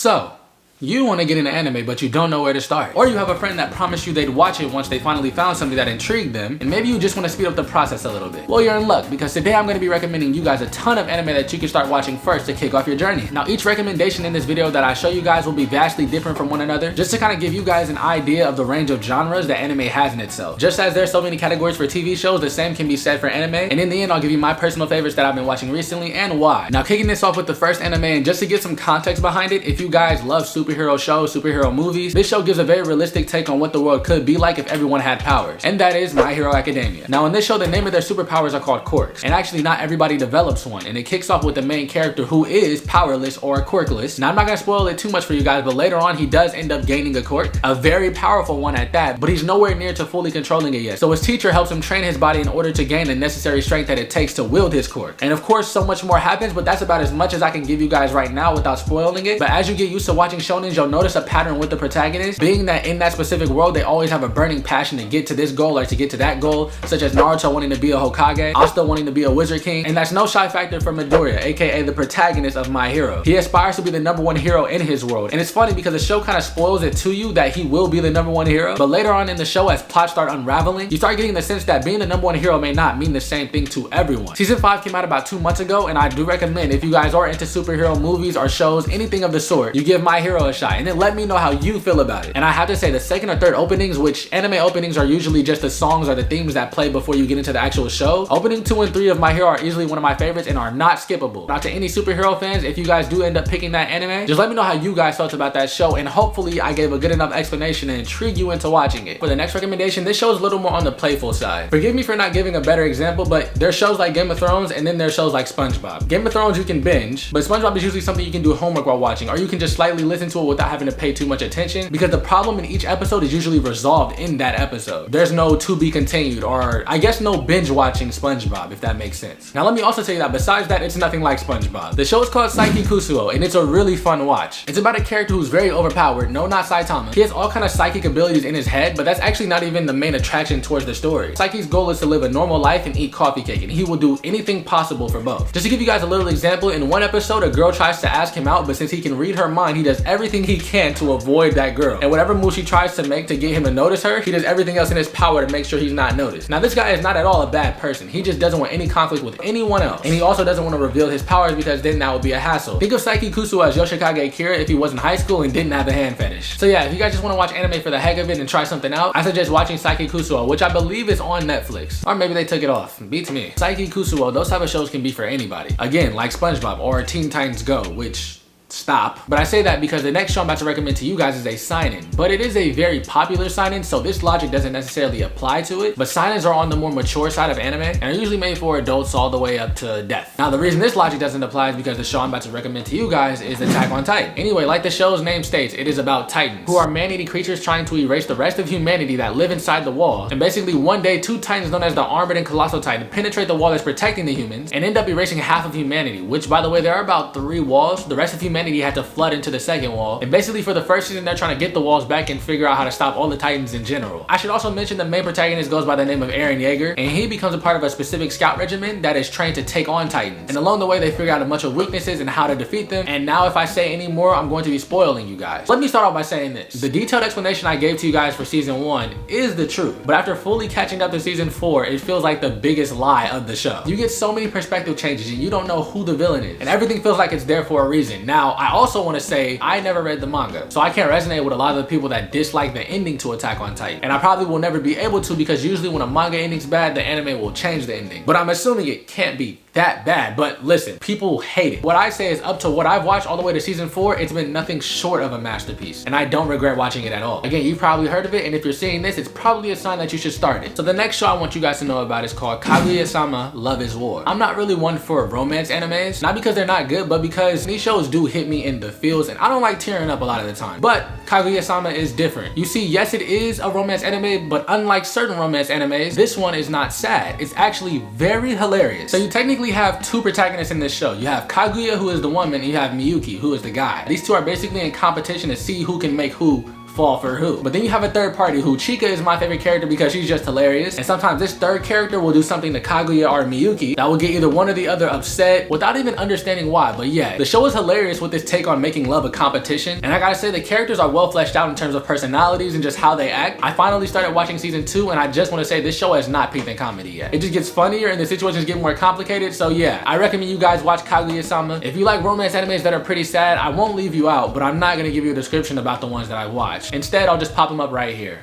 So, you want to get into anime but you don't know where to start. Or you have a friend that promised you they'd watch it once they finally found something that intrigued them, and maybe you just want to speed up the process a little bit. Well, you're in luck, because today I'm going to be recommending you guys a ton of anime that you can start watching first to kick off your journey. Now, each recommendation in this video that I show you guys will be vastly different from one another, just to kind of give you guys an idea of the range of genres that anime has in itself. Just as there's so many categories for TV shows, the same can be said for anime, and in the end I'll give you my personal favorites that I've been watching recently and why. Now, kicking this off with the first anime, and just to get some context behind it, if you guys love superhero shows, superhero movies, this show gives a very realistic take on what the world could be like if everyone had powers, and that is My Hero Academia. Now, in this show, the name of their superpowers are called quirks, and actually not everybody develops one, and it kicks off with the main character who is powerless or quirkless. Now, I'm not gonna spoil it too much for you guys, but later on he does end up gaining a quirk, a very powerful one at that, but he's nowhere near to fully controlling it yet. So his teacher helps him train his body in order to gain the necessary strength that it takes to wield his quirk. And of course, so much more happens, but that's about as much as I can give you guys right now without spoiling it. But as you get used to watching shonens, you'll notice a pattern with the protagonist, being that in that specific world they always have a burning passion to get to this goal or to get to that goal, such as Naruto wanting to be a Hokage, Asta wanting to be a Wizard King, and that's no shy factor for Midoriya, aka the protagonist of My Hero. He aspires to be the #1 hero in his world, and it's funny because the show kind of spoils it to you that he will be the #1 hero, but later on in the show, as plots start unraveling, you start getting the sense that being the #1 hero may not mean the same thing to everyone. Season 5 came out about 2 months ago, and I do recommend, if you guys are into superhero movies or shows, anything of the sort, you give My Hero a shot, and then let me know how you feel about it. And I have to say, the second or third openings, which anime openings are usually just the songs or the themes that play before you get into the actual show, opening 2 and 3 of My Hero are easily one of my favorites and are not skippable. Now, to any superhero fans, if you guys do end up picking that anime, just let me know how you guys felt about that show, and hopefully I gave a good enough explanation to intrigue you into watching it. For the next recommendation, this show is a little more on the playful side. Forgive me for not giving a better example, but there's shows like Game of Thrones, and then there's shows like SpongeBob. Game of Thrones you can binge, but SpongeBob is usually something you can do homework while watching, or you can just slightly listen to it without having to pay too much attention, because the problem in each episode is usually resolved in that episode. There's no to be continued, or I guess no binge watching SpongeBob, if that makes sense. Now, let me also tell you that besides that, it's nothing like SpongeBob. The show is called Saiki Kusuo, and it's a really fun watch. It's about a character who's very overpowered. No, not Saitama. He has all kind of psychic abilities in his head, but that's actually not even the main attraction towards the story. Saiki's goal is to live a normal life and eat coffee cake, and he will do anything possible for both. Just to give you guys a little example, in one episode, a girl tries to ask him out, but since he can read her mind, he does everything he can to avoid that girl. And whatever move she tries to make to get him to notice her, he does everything else in his power to make sure he's not noticed. Now, this guy is not at all a bad person. He just doesn't want any conflict with anyone else. And he also doesn't want to reveal his powers because then that would be a hassle. Think of Saiki Kusuo as Yoshikage Kira if he was in high school and didn't have a hand fetish. So yeah, if you guys just want to watch anime for the heck of it and try something out, I suggest watching Saiki Kusuo, which I believe is on Netflix. Or maybe they took it off. Beats me. Saiki Kusuo, those type of shows can be for anybody. Again, like SpongeBob or Teen Titans Go, which... stop. But I say that because the next show I'm about to recommend to you guys is a seinen, but it is a very popular seinen, so this logic doesn't necessarily apply to it. But seinens are on the more mature side of anime and are usually made for adults all the way up to death. Now, the reason this logic doesn't apply is because the show I'm about to recommend to you guys is Attack on Titan. Anyway, like the show's name states, it is about titans, who are man-eating creatures trying to erase the rest of humanity that live inside the wall. And basically, one day, 2 titans known as the Armored and Colossal Titan penetrate the wall that's protecting the humans and end up erasing half of humanity, which, by the way, there are about 3 walls. The rest of humanity had to flood into the second wall, and basically for the first season they're trying to get the walls back and figure out how to stop all the titans in general. I should also mention the main protagonist goes by the name of Eren Yeager, and he becomes a part of a specific scout regiment that is trained to take on titans, and along the way they figure out a bunch of weaknesses and how to defeat them. And now if I say any more, I'm going to be spoiling you guys. Let me start off by saying this: the detailed explanation I gave to you guys for season 1 is the truth, but after fully catching up to season 4, it feels like the biggest lie of the show. You get so many perspective changes and you don't know who the villain is, and everything feels like it's there for a reason. Now, I also want to say I never read the manga, so I can't resonate with a lot of the people that dislike the ending to Attack on Titan, and I probably will never be able to, because usually when a manga ending's bad, the anime will change the ending. But I'm assuming it can't be that bad. But listen, people hate it. What I say is, up to what I've watched all the way to season 4, it's been nothing short of a masterpiece, and I don't regret watching it at all. Again, you've probably heard of it, and if you're seeing this, it's probably a sign that you should start it. So the next show I want you guys to know about is called Kaguyasama Love is War. I'm not really one for romance animes, not because they're not good, but because these shows do hit me in the feels, and I don't like tearing up a lot of the time. But Kaguyasama is different. You see, yes, it is a romance anime, but unlike certain romance animes, this one is not sad. It's actually very hilarious. So you technically have 2 protagonists in this show. You have Kaguya, who is the woman, and you have Miyuki, who is the guy. These 2 are basically in competition to see who can make who fall for who. But then you have a third party who Chika is my favorite character because she's just hilarious. And sometimes this third character will do something to Kaguya or Miyuki that will get either one or the other upset without even understanding why. But yeah, the show is hilarious with this take on making love a competition. And I gotta say, the characters are well fleshed out in terms of personalities and just how they act. I finally started watching season 2 and I just want to say this show has not peaked in comedy yet. It just gets funnier and the situations get more complicated. So yeah, I recommend you guys watch Kaguyasama. If you like romance animes that are pretty sad, I won't leave you out, but I'm not gonna give you a description about the ones that I watched. Instead, I'll just pop them up right here.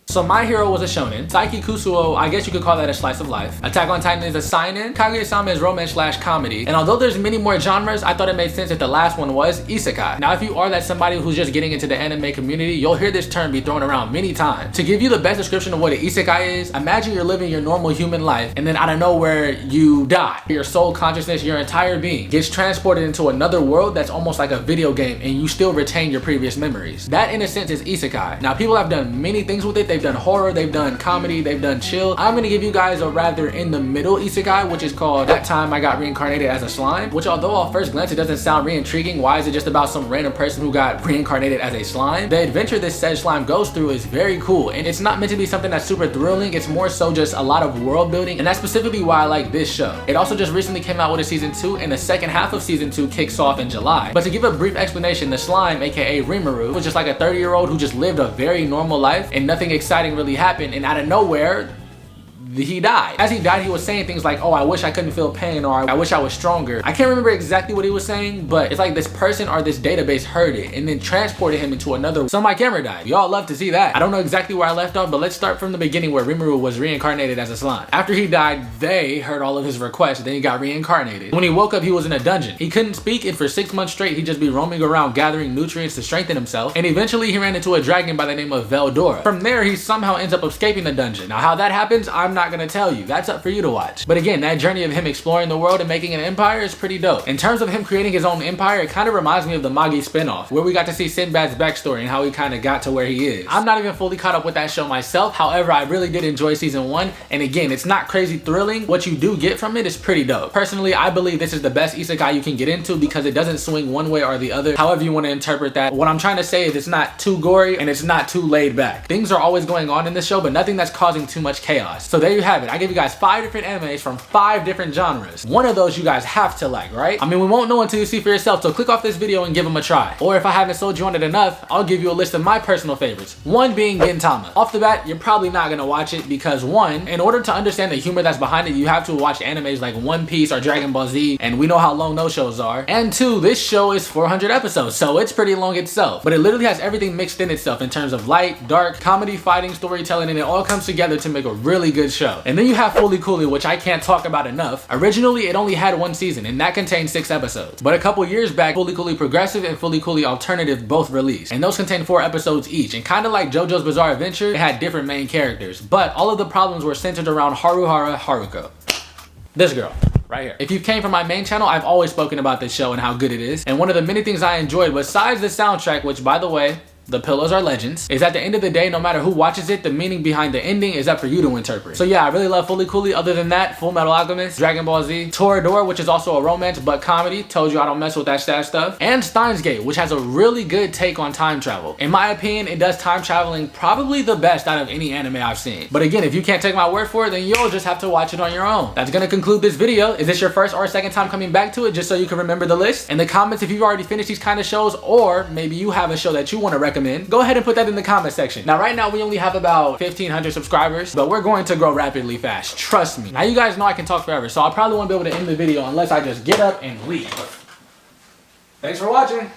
So My Hero was a shonen. Saiki Kusuo, I guess you could call that a slice of life. Attack on Titan is a seinen. Kaguyasama is romance/comedy. And although there's many more genres, I thought it made sense if the last one was isekai. Now if you are that somebody who's just getting into the anime community, you'll hear this term be thrown around many times. To give you the best description of what an isekai is, imagine you're living your normal human life and then out of nowhere you die. Your soul consciousness, your entire being gets transported into another world that's almost like a video game and you still retain your previous memories. That in a sense is isekai. Now people have done many things with it. They've done horror, they've done comedy, they've done chill. I'm gonna give you guys a rather in the middle isekai, which is called That Time I Got Reincarnated as a Slime, which although at first glance it doesn't sound re-intriguing, why is it just about some random person who got reincarnated as a slime? The adventure this said slime goes through is very cool, and it's not meant to be something that's super thrilling. It's more so just a lot of world building, and that's specifically why I like this show. It also just recently came out with a season 2, and the second half of season 2 kicks off in July. But to give a brief explanation, the slime, aka Rimaru, was just like a 30-year-old who just lived a very normal life and nothing exciting really happened, and out of nowhere he died. As he died, he was saying things like, oh, I wish I couldn't feel pain, or I wish I was stronger. I can't remember exactly what he was saying, but it's like this person or this database heard it and then transported him into another. So my camera died. Y'all love to see that. I don't know exactly where I left off, but let's start from the beginning where Rimaru was reincarnated as a slime. After he died, they heard all of his requests, then he got reincarnated. When he woke up, he was in a dungeon. He couldn't speak, and for 6 months straight, he'd just be roaming around gathering nutrients to strengthen himself, and eventually he ran into a dragon by the name of Veldora. From there, he somehow ends up escaping the dungeon. Now how that happens, I'm not gonna tell you. That's up for you to watch. But again, that journey of him exploring the world and making an empire is pretty dope. In terms of him creating his own empire, it kind of reminds me of the Magi spinoff, where we got to see Sinbad's backstory and how he kind of got to where he is. I'm not even fully caught up with that show myself. However, I really did enjoy season 1. And again, it's not crazy thrilling. What you do get from it is pretty dope. Personally, I believe this is the best isekai you can get into because it doesn't swing one way or the other, however you want to interpret that. What I'm trying to say is it's not too gory and it's not too laid back. Things are always going on in this show, but nothing that's causing too much chaos. So there you have it. I gave you guys 5 different animes from 5 different genres. One of those you guys have to like, right? I mean, we won't know until you see for yourself, so click off this video and give them a try. Or if I haven't sold you on it enough, I'll give you a list of my personal favorites. One being Gintama. Off the bat, you're probably not gonna watch it because 1, in order to understand the humor that's behind it, you have to watch animes like One Piece or Dragon Ball Z, and we know how long those shows are. And 2, this show is 400 episodes, so it's pretty long itself. But it literally has everything mixed in itself in terms of light, dark, comedy, fighting, storytelling, and it all comes together to make a really good show. And then you have Fully Cooley, which I can't talk about enough. Originally, it only had 1 season, and that contained 6 episodes. But a couple years back, Fully Cooley Progressive and Fully Cooley Alternative both released, and those contained 4 episodes each. And kind of like JoJo's Bizarre Adventure, it had different main characters, but all of the problems were centered around Haruhara Haruko. This girl. Right here. If you came from my main channel, I've always spoken about this show and how good it is. And one of the many things I enjoyed, besides the soundtrack, which by the way, the pillows are legends, is at the end of the day, no matter who watches it, the meaning behind the ending is up for you to interpret. So yeah, I really love Fully Cooley. Other than that, Full Metal Alchemist, Dragon Ball Z, Toradora, which is also a romance but comedy. Told you I don't mess with that sad stuff. And Steins Gate, which has a really good take on time travel. In my opinion, it does time traveling probably the best out of any anime I've seen. But again, if you can't take my word for it, then you'll just have to watch it on your own. That's gonna conclude this video. Is this your first or second time coming back to it, just so you can remember the list? In the comments, if you've already finished these kind of shows, or maybe you have a show that you want to recommend, go ahead and put that in the comment section. Now right now we only have about 1,500 subscribers, but we're going to grow rapidly fast, trust me. Now you guys know I can talk forever, so I probably won't be able to end the video unless I just get up and leave. Thanks for watching.